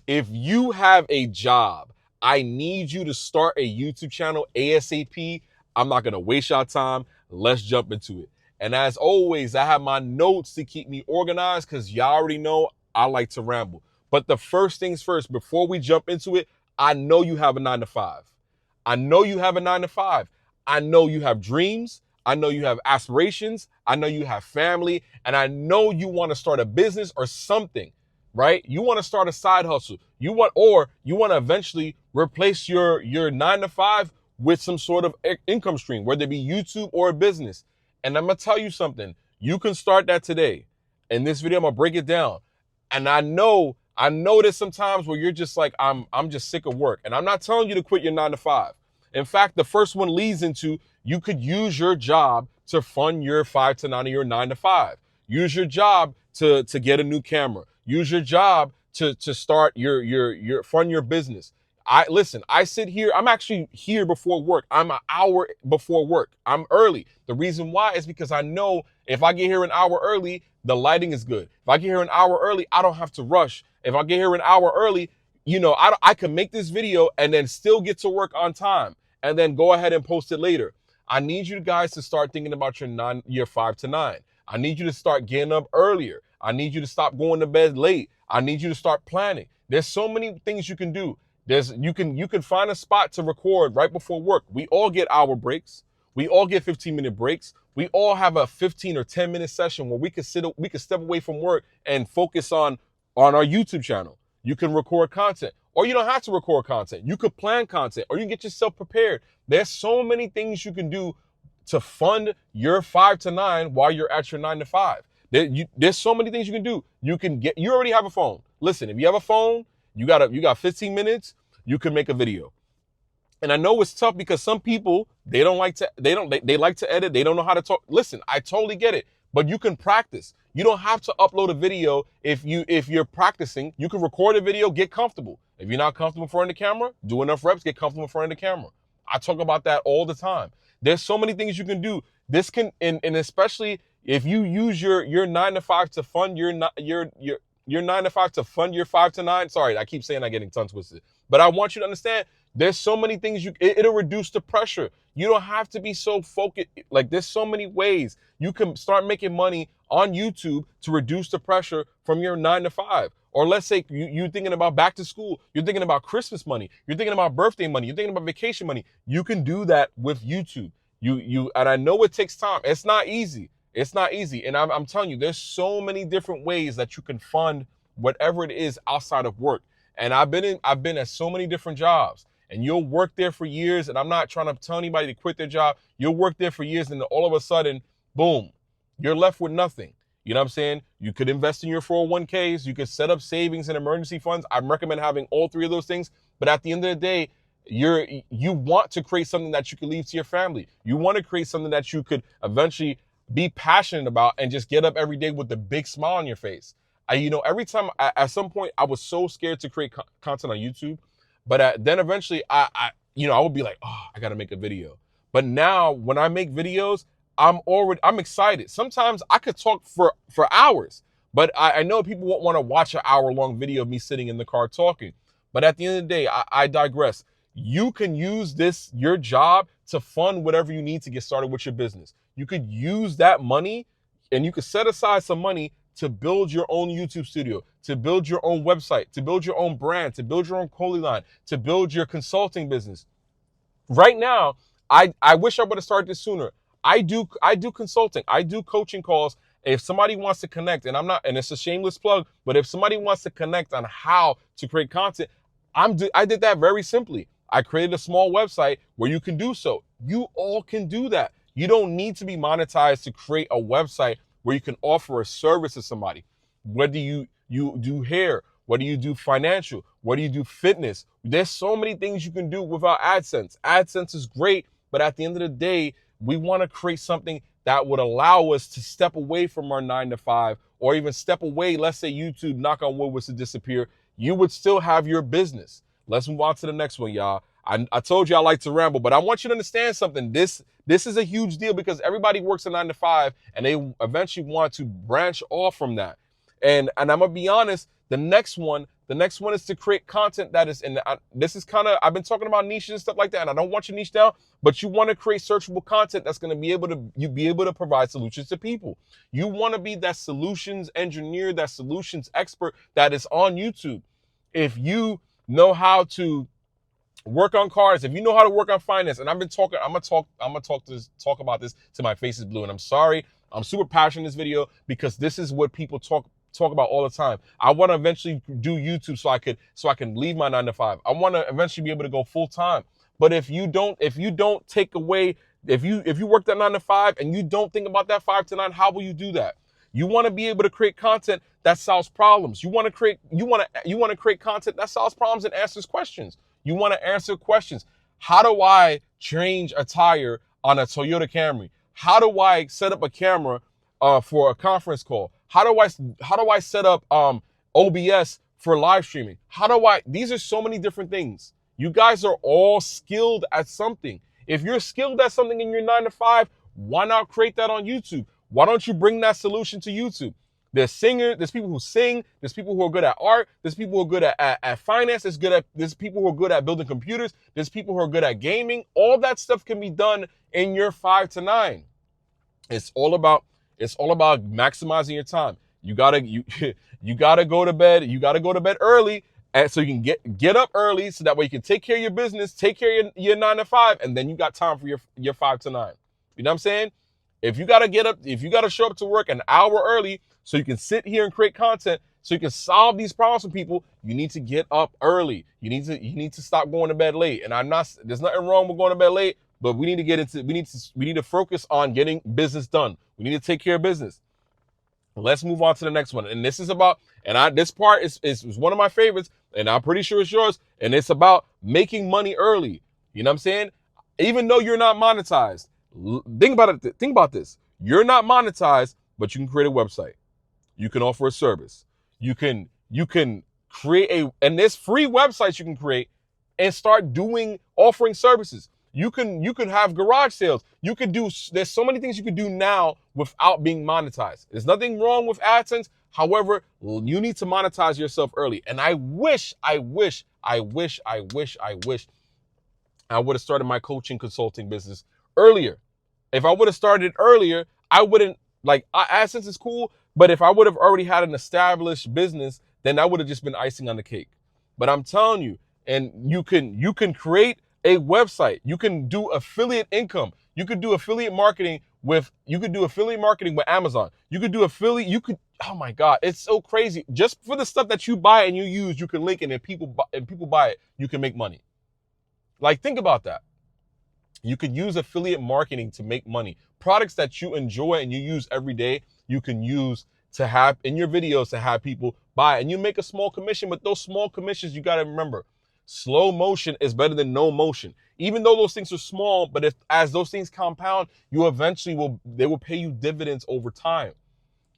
If you have a job, I need you to start a YouTube channel ASAP. I'm not going to waste your time. Let's jump into it. And as always, I have my notes to keep me organized because y'all already know I like to ramble. But the first things first, before we jump into it, I know you have a 9 to 5. I know you have a 9 to 5. I know you have dreams. I know you have aspirations. I know you have family. And I know you want to start a business or something, right? You want to start a side hustle. You want to eventually replace your 9 to 5 with some sort of income stream, whether it be YouTube or a business. And I'm gonna tell you something. You can start that today. In this video, I'm gonna break it down. And I know there's some times where you're just like, I'm just sick of work. And I'm not telling you to quit your 9 to 5. In fact, the first one leads into you could use your job to fund your 5 to 9 or your 9 to 5. Use your job to get a new camera. Use your job to start your fund your business. I sit here, I'm actually here before work. I'm an hour before work. I'm early. The reason why is because I know if I get here an hour early, the lighting is good. If I get here an hour early, I don't have to rush. If I get here an hour early, I can make this video and then still get to work on time and then go ahead and post it later. I need you guys to start thinking about your 5 to 9. I need you to start getting up earlier. I need you to stop going to bed late. I need you to start planning. There's so many things you can do. You can find a spot to record right before work. We all get hour breaks. We all get 15-minute breaks. We all have a 15 or 10-minute session where we can step away from work and focus on our YouTube channel. You can record content, or you don't have to record content. You could plan content, or you can get yourself prepared. There's so many things you can do to fund your 5 to 9 while you're at your 9 to 5. There's so many things you can do. You already have a phone. Listen, if you have a phone, you got 15 minutes, you can make a video. And I know it's tough because some people, they like to edit, they don't know how to talk. Listen, I totally get it, but you can practice. You don't have to upload a video if you're practicing. You can record a video, get comfortable. If you're not comfortable in front of the camera, do enough reps, get comfortable in front of the camera. I talk about that all the time. There's so many things you can do. This can, and especially if you use your 9 to 5 to fund your 9 to 5 to fund your 5 to 9. Sorry, I keep saying I'm getting tongue twisted, but I want you to understand there's so many things it'll reduce the pressure. You don't have to be so focused. Like, there's so many ways you can start making money on YouTube to reduce the pressure from your 9 to 5. Or let's say you're thinking about back to school. You're thinking about Christmas money. You're thinking about birthday money. You're thinking about vacation money. You can do that with YouTube. And I know it takes time. It's not easy. It's not easy. And I'm telling you, there's so many different ways that you can fund whatever it is outside of work. And I've been at so many different jobs, and you'll work there for years. And I'm not trying to tell anybody to quit their job. You'll work there for years, and then all of a sudden, boom, you're left with nothing. You know what I'm saying? You could invest in your 401ks. You could set up savings and emergency funds. I recommend having all three of those things. But at the end of the day, you want to create something that you can leave to your family. You want to create something that you could eventually be passionate about and just get up every day with a big smile on your face. Every time at some point I was so scared to create content on YouTube, but then eventually I would be like, oh, I got to make a video. But now when I make videos, I'm excited. Sometimes I could talk for hours, but I know people won't want to watch an hour-long video of me sitting in the car talking. But at the end of the day, I digress. You can use your job to fund whatever you need to get started with your business. You could use that money, and you could set aside some money to build your own YouTube studio, to build your own website, to build your own brand, to build your own clothing line, to build your consulting business. Right now, I wish I would have started this sooner. I do consulting. I do coaching calls. If somebody wants to connect, and it's a shameless plug, but if somebody wants to connect on how to create content, I did that very simply. I created a small website where you can do so. You all can do that. You don't need to be monetized to create a website where you can offer a service to somebody. Whether you do hair, whether you do financial, whether you do fitness, there's so many things you can do without AdSense. AdSense is great, but at the end of the day, we want to create something that would allow us to step away from our 9 to 5, or even step away. Let's say YouTube, knock on wood, was to disappear. You would still have your business. Let's move on to the next one, y'all. I told you I like to ramble, but I want you to understand something. This is a huge deal because everybody works a 9 to 5 and they eventually want to branch off from that. And I'm gonna be honest, the next one is to create content that is, and this is kind of, I've been talking about niches and stuff like that, and I don't want your niche down, but you want to create searchable content that's going to be able to provide solutions to people. You want to be that solutions engineer, that solutions expert that is on YouTube. If you know how to work on cars, if you know how to work on finance, and I'm gonna talk about this till my face is blue. And I'm sorry, I'm super passionate in this video because this is what people talk about all the time. I want to eventually do YouTube so I can leave my 9 to 5. I want to eventually be able to go full time. But if you don't take away, if you work that 9 to 5 and you don't think about that 5 to 9, how will you do that? You want to be able to create content that solves problems. You want to create content that solves problems and answers questions. You want to answer questions. How do I change a tire on a Toyota Camry? How do I set up a camera for a conference call? How do I set up OBS for live streaming? These are so many different things. You guys are all skilled at something. If you're skilled at something in your 9 to 5, why not create that on YouTube? Why don't you bring that solution to YouTube? There's people who sing, there's people who are good at art, there's people who are good at finance, there's people who are good at building computers, there's people who are good at gaming. All that stuff can be done in your 5 to 9. It's all about maximizing your time. You gotta go to bed. You gotta go to bed early, and so you can get up early, so that way you can take care of your business, take care of your 9 to 5, and then you got time for your 5 to 9. You know what I'm saying? If you gotta show up to work an hour early, so you can sit here and create content, so you can solve these problems for people, you need to get up early. You need to stop going to bed late. And there's nothing wrong with going to bed late, but we need to focus on getting business done. We need to take care of business. Let's move on to the next one. And this is about, this part is one of my favorites, and I'm pretty sure it's yours. And it's about making money early. You know what I'm saying? Even though you're not monetized, think about it. Think about this. You're not monetized, but you can create a website. You can offer a service. You can create and there's free websites you can create and start offering services. You can have garage sales. There's so many things you can do now without being monetized. There's nothing wrong with AdSense. However, you need to monetize yourself early. And I wish I would have started my coaching consulting business earlier. If I would have started earlier, I wouldn't, AdSense is cool, but if I would have already had an established business, then that would have just been icing on the cake. But I'm telling you, and you can create a website. You can do affiliate income. You could do affiliate marketing with Amazon. Oh my God, it's so crazy. Just for the stuff that you buy and you use, you can link it, and people buy it, you can make money. Think about that. You could use affiliate marketing to make money. Products that you enjoy and you use every day, you can use to have in your videos to have people buy. And you make a small commission, but those small commissions, you got to remember, slow motion is better than no motion. Even though those things are small, but as those things compound, they will pay you dividends over time.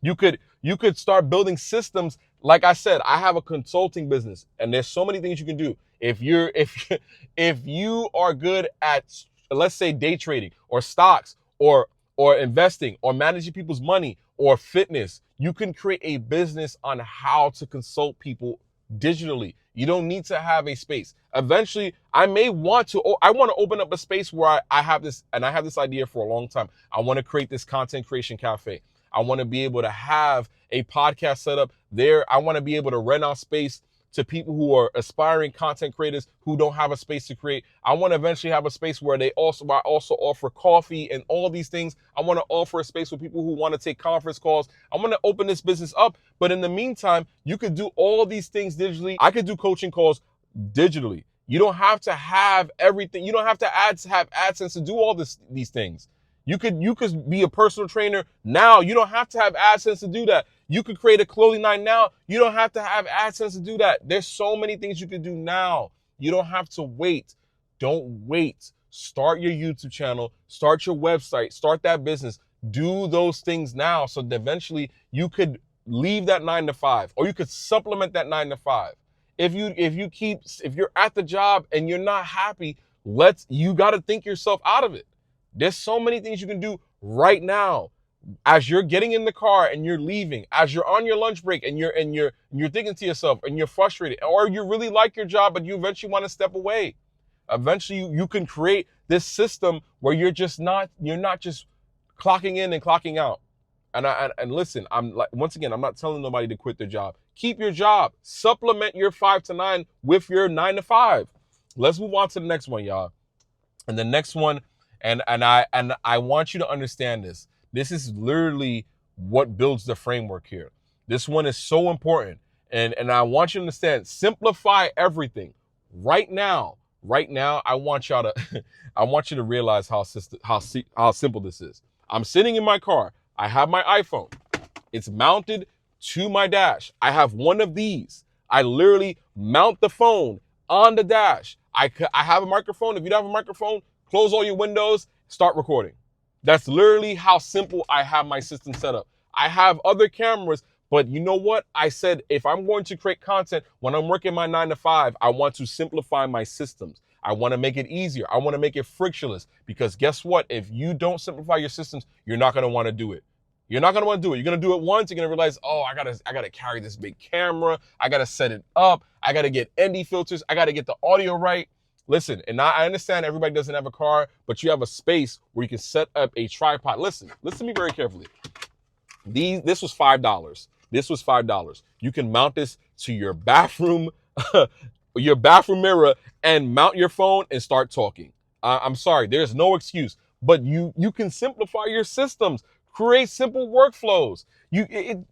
You could start building systems. Like I said, I have a consulting business, and there's so many things you can do. If you are good at, let's say, day trading or stocks or investing or managing people's money or fitness, you can create a business on how to consult people digitally. You don't need to have a space. Eventually, I want to open up a space where I have this, and I have this idea for a long time. I want to create this content creation cafe. I want to be able to have a podcast set up there. I want to be able to rent out space to people who are aspiring content creators who don't have a space to create. I want to eventually have a space where I also offer coffee and all these things. I want to offer a space for people who want to take conference calls. I want to open this business up. But in the meantime, you could do all these things digitally. I could do coaching calls digitally. You don't have to have everything. You don't have to have AdSense to do all these things. You could be a personal trainer now. You don't have to have AdSense to do that. You could create a clothing line now. You don't have to have AdSense to do that. There's so many things you could do now. You don't have to wait. Don't wait. Start your YouTube channel. Start your website. Start that business. Do those things now so that eventually you could leave that 9 to 5, or you could supplement that 9 to 5. If you're at the job and you're not happy, you got to think yourself out of it. There's so many things you can do right now. As you're getting in the car and you're leaving, as you're on your lunch break and you're thinking to yourself and you're frustrated, or you really like your job but you eventually want to step away. Eventually you can create this system where you're not just clocking in and clocking out. And listen, I'm like, once again, I'm not telling nobody to quit their job. Keep your job. Supplement your 5 to 9 with your 9 to 5. Let's move on to the next one, y'all. And the next one, and I want you to understand this. This is literally what builds the framework here. This one is so important. And I want you to understand, simplify everything. Right now, I want y'all to I want you to realize how simple this is. I'm sitting in my car. I have my iPhone. It's mounted to my dash. I have one of these. I literally mount the phone on the dash. I have a microphone. If you don't have a microphone, close all your windows, start recording. That's literally how simple I have my system set up. I have other cameras, but you know what? I said, if I'm going to create content when I'm working my 9 to 5, I want to simplify my systems. I want to make it easier. I want to make it frictionless, because guess what? If you don't simplify your systems, you're not going to want to do it. You're not going to want to do it. You're going to do it once. You're going to realize, oh, I gotta carry this big camera. I got to set it up. I got to get ND filters. I got to get the audio right. Listen, and I understand everybody doesn't have a car, but you have a space where you can set up a tripod. Listen to me very carefully. This was $5. This was $5. You can mount this to your bathroom, your bathroom mirror, and mount your phone and start talking. I'm sorry, there's no excuse, but you can simplify your systems. Create simple workflows.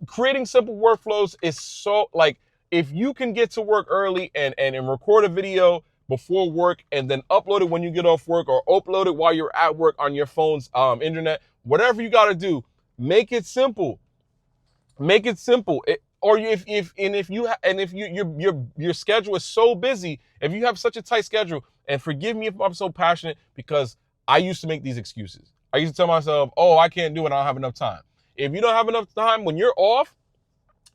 Creating simple workflows is so, like, if you can get to work early and record a video before work and then upload it when you get off work, or upload it while you're at work on your phone's internet, whatever you got to do, make it simple. Make it simple. If your schedule is so busy, if you have such a tight schedule, and forgive me if I'm so passionate, because I used to make these excuses. I used to tell myself, oh, I can't do it, I don't have enough time. If you don't have enough time when you're off,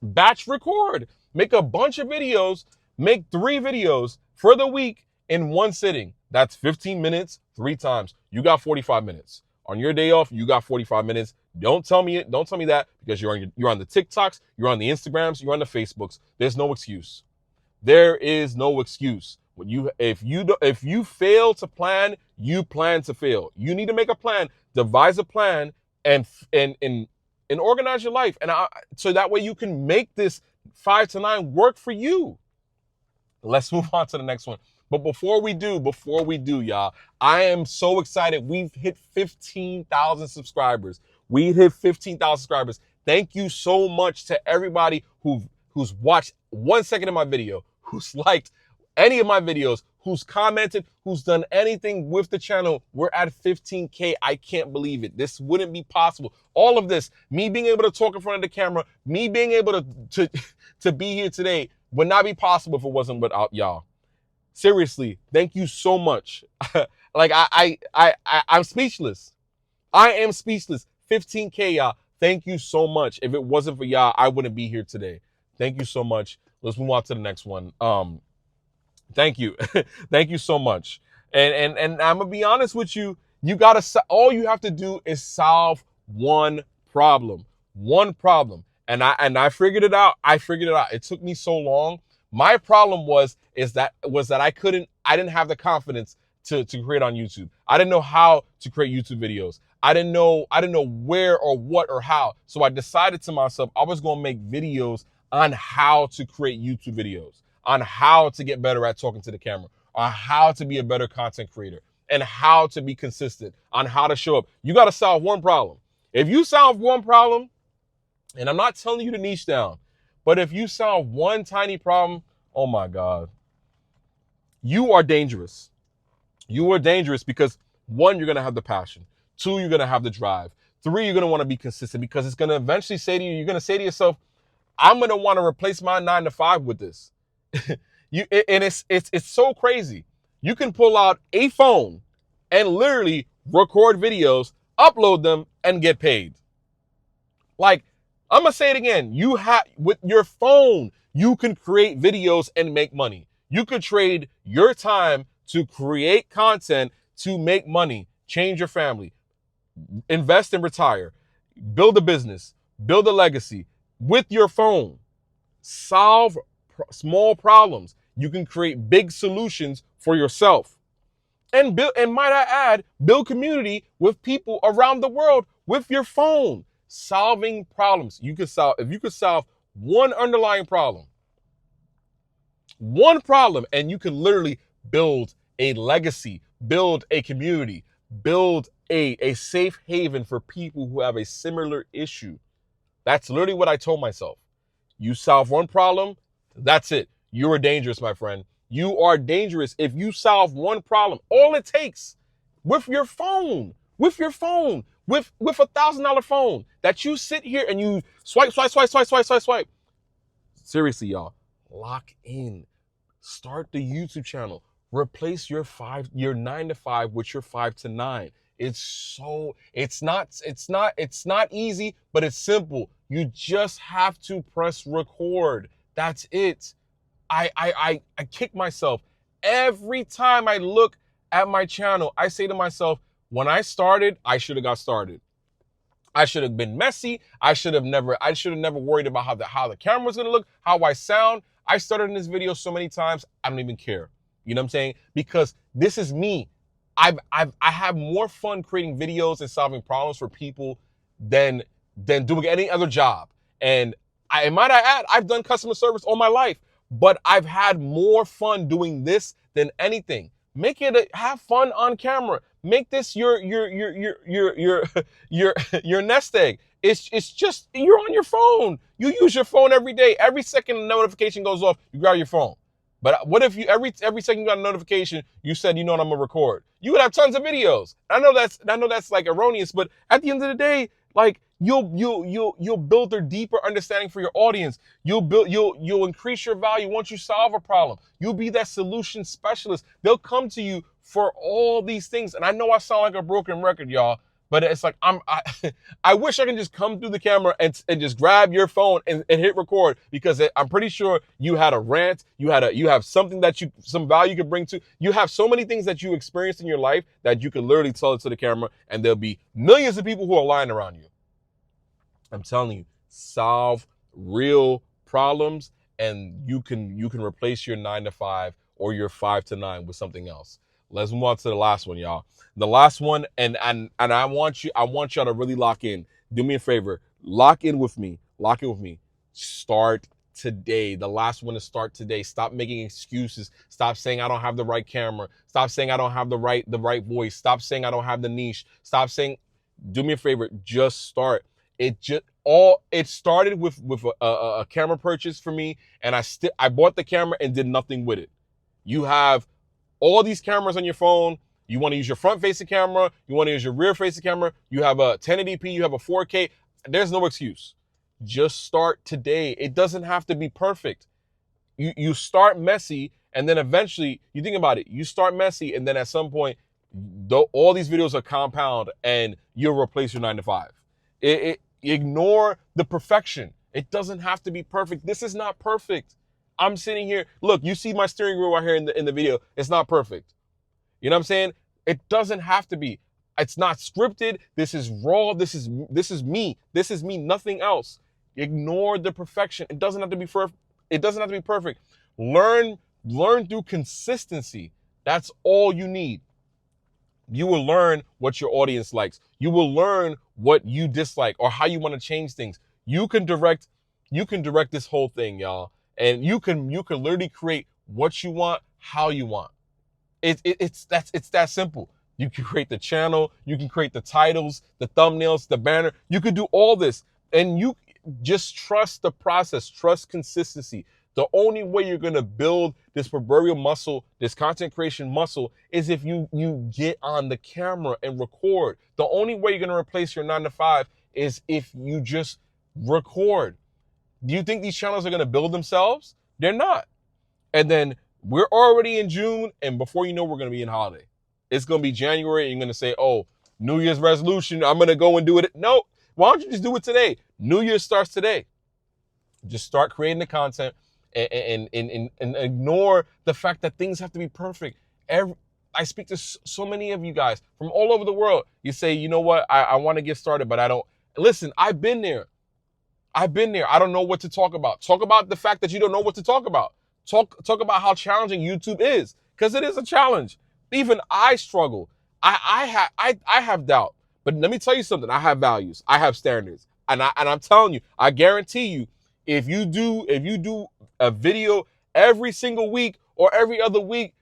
batch record. Make a bunch of videos. Make 3 videos for the week in one sitting. That's 15 minutes 3 times. You got 45 minutes. On your day off, you got 45 minutes. Don't tell me that, because you're on the TikToks, you're on the Instagrams, you're on the Facebooks. There's no excuse. There is no excuse. If you fail to plan, you plan to fail. You need to make a plan, devise a plan, and organize your life, so that way you can make this 5 to 9 work for you. Let's move on to the next one. But before we do, y'all, I am so excited. We've hit 15,000 subscribers. We hit 15,000 subscribers. Thank you so much to everybody who's watched 1 second of my video, who's liked any of my videos, who's commented, who's done anything with the channel. We're at 15K. I can't believe it. This wouldn't be possible. All of this, me being able to talk in front of the camera, me being able to be here today, would not be possible if it wasn't without y'all. Seriously, thank you so much. Like, I'm speechless. I am speechless. 15K, y'all. Thank you so much. If it wasn't for y'all, I wouldn't be here today. Thank you so much. Let's move on to the next one. Thank you. Thank you so much. And I'm gonna be honest with you. All you have to do is solve one problem. One problem. And I figured it out. It took me so long. My problem was that I didn't have the confidence to create on YouTube. I didn't know how to create YouTube videos. I didn't know where or what or how. So I decided to myself, I was going to make videos on how to create YouTube videos, on how to get better at talking to the camera, on how to be a better content creator, and how to be consistent, on how to show up. You got to solve one problem. If you solve one problem, and I'm not telling you to niche down, but if you solve one tiny problem, oh my God, you are dangerous. You are dangerous because 1, you're going to have the passion. 2, you're going to have the drive. 3, you're going to want to be consistent, because it's going to eventually say to you, you're going to say to yourself, I'm going to want to replace my 9 to 5 with this. It's so crazy. You can pull out a phone and literally record videos, upload them, and get paid. Like, I'm going to say it again. With your phone, you can create videos and make money. You could trade your time to create content to make money, change your family, invest and retire. Build a business, build a legacy with your phone. Solve small problems. You can create big solutions for yourself. And build, and might I add, build community with people around the world with your phone. Solving problems. You could solve, if you could solve one underlying problem, and you can literally build a legacy, build a community, build a safe haven for people who have a similar issue. That's literally what I told myself. You solve one problem, that's it. You are dangerous, my friend. You are dangerous if you solve one problem. All it takes with your phone, with $1,000 phone that you sit here and you swipe. Seriously, y'all, lock in. Start the YouTube channel. Replace your 9 to 5 with your 5 to 9. It's not easy, but it's simple. You just have to press record. That's it. I kick myself every time I look at my channel. I say to myself, when I started, I should have got started. I should have been messy. I should have never worried about how the camera's gonna look, how I sound. I started in this video so many times, I don't even care. You know what I'm saying? Because this is me. I have more fun creating videos and solving problems for people than doing any other job. And might I add, I've done customer service all my life, but I've had more fun doing this than anything. Have fun on camera. Make this your your nest egg. It's just, you're on your phone. You use your phone every day. Every second a notification goes off, you grab your phone. But what if you every second you got a notification, you said, you know what, I'm gonna record. You would have tons of videos. I know that's like erroneous, but at the end of the day, like you'll build a deeper understanding for your audience. You'll increase your value once you solve a problem. You'll be that solution specialist. They'll come to you for all these things. And I know I sound like a broken record, y'all, but it's like I wish I can just come through the camera and just grab your phone and hit record, because I'm pretty sure you had a rant, you have something some value you could bring to. You have so many things that you experienced in your life that you could literally tell it to the camera, and there'll be millions of people who are lying around you. I'm telling you, solve real problems, and you can replace your 9 to 5 or your 5 to 9 with something else. Let's move on to the last one, y'all. The last one, and I want y'all to really lock in. Do me a favor, lock in with me. Start today. The last one is start today. Stop making excuses. Stop saying I don't have the right camera. Stop saying I don't have the right voice. Stop saying I don't have the niche. Stop saying. Do me a favor, just start. It started with a camera purchase for me, and I bought the camera and did nothing with it. You have all these cameras on your phone. You want to use your front-facing camera. You want to use your rear-facing camera. You have a 1080p. You have a 4K. There's no excuse. Just start today. It doesn't have to be perfect. You start messy, and then eventually, you think about it. You start messy, and then at some point, all these videos are compound, and you'll replace your 9 to 5. Ignore the perfection. It doesn't have to be perfect. This is not perfect. I'm sitting here. Look, you see my steering wheel right here in the video. It's not perfect. You know what I'm saying? It doesn't have to be. It's not scripted. This is raw. This is me. This is me. Nothing else. Ignore the perfection. It doesn't have to be perfect. It doesn't have to be perfect. Learn through consistency. That's all you need. You will learn what your audience likes. You will learn what you dislike or how you want to change things. You can direct this whole thing, y'all. And you can literally create what you want, how you want. It's that simple. You can create the channel, you can create the titles, the thumbnails, the banner. You can do all this, and you just trust the process, trust consistency. The only way you're going to build this proverbial muscle, this content creation muscle, is if you get on the camera and record. The only way you're going to replace your 9 to 5 is if you just record. Do you think these channels are going to build themselves? They're not. And then we're already in June, and before you know, we're going to be in holiday. It's going to be January, and you're going to say, oh, New Year's resolution, I'm going to go and do it. No, why don't you just do it today? New Year starts today. Just start creating the content and ignore the fact that things have to be perfect. I speak to so many of you guys from all over the world. You say, you know what, I want to get started, but I don't. listen, I've been there. I've been there. I don't know what to talk about. Talk about the fact that you don't know what to talk about. Talk about how challenging YouTube is, because it is a challenge. Even I struggle. I have doubt. But let me tell you something. I have values. I have standards. And I'm telling you, I guarantee you, if you do a video every single week or every other week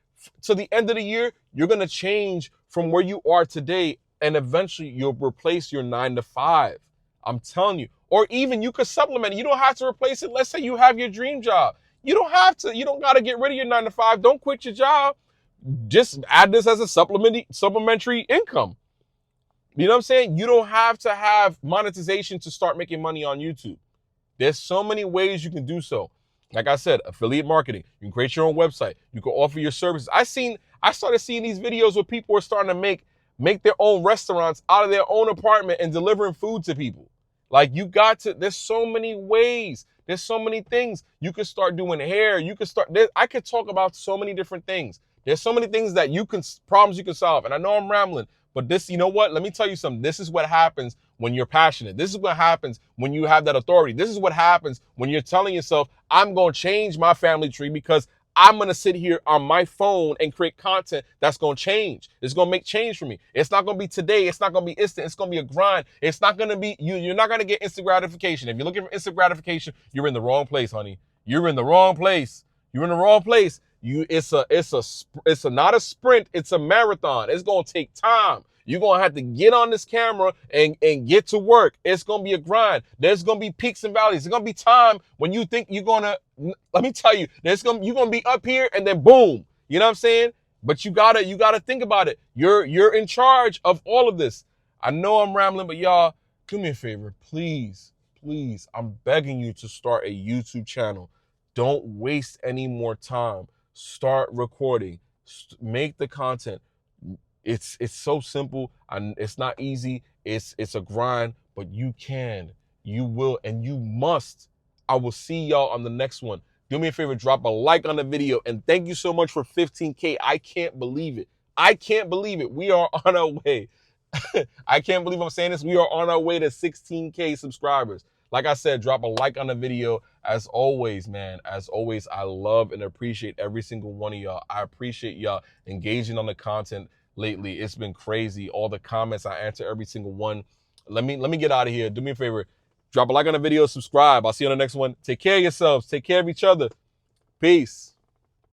to the end of the year, you're going to change from where you are today, and eventually you'll replace your 9 to 5. I'm telling you. Or even you could supplement it. You don't have to replace it. Let's say you have your dream job. You don't have to. You don't got to get rid of your 9 to 5. Don't quit your job. Just add this as a supplementary income. You know what I'm saying? You don't have to have monetization to start making money on YouTube. There's so many ways you can do so. Like I said, affiliate marketing. You can create your own website. You can offer your services. I started seeing these videos where people are starting to make their own restaurants out of their own apartment and delivering food to people. Like, there's so many ways. There's so many things. You can start doing hair. I could talk about so many different things. There's so many things problems you can solve. And I know I'm rambling, but you know what? Let me tell you something. This is what happens when you're passionate. This is what happens when you have that authority. This is what happens when you're telling yourself, I'm going to change my family tree because I'm going to sit here on my phone and create content that's going to change. It's going to make change for me. It's not going to be today. It's not going to be instant. It's going to be a grind. It's not going to be, you're not going to get instant gratification. If you're looking for instant gratification, you're in the wrong place, honey. You're in the wrong place. You're in the wrong place. It's not a sprint. It's a marathon. It's going to take time. You're going to have to get on this camera and get to work. It's going to be a grind. There's going to be peaks and valleys. There's going to be time when you think you're going to, let me tell you, you're going to be up here and then boom. You know what I'm saying? But you gotta think about it. You're in charge of all of this. I know I'm rambling, but y'all, do me a favor, please. I'm begging you to start a YouTube channel. Don't waste any more time. Start recording. Make the content. It's so simple, and it's not easy. It's a grind, but you will, and you must. I will see y'all on the next one. Do me a favor, drop a like on the video, and thank you so much for 15K. I can't believe it. We are on our way. I can't believe I'm saying this. We are on our way to 16K subscribers. Like I said, drop a like on the video. As always, man, I love and appreciate every single one of y'all. I appreciate y'all engaging on the content lately. It's been crazy. All the comments, I answer every single one. Let me get out of here. Do me a favor. Drop a like on the video, subscribe. I'll see you on the next one. Take care of yourselves. Take care of each other. Peace.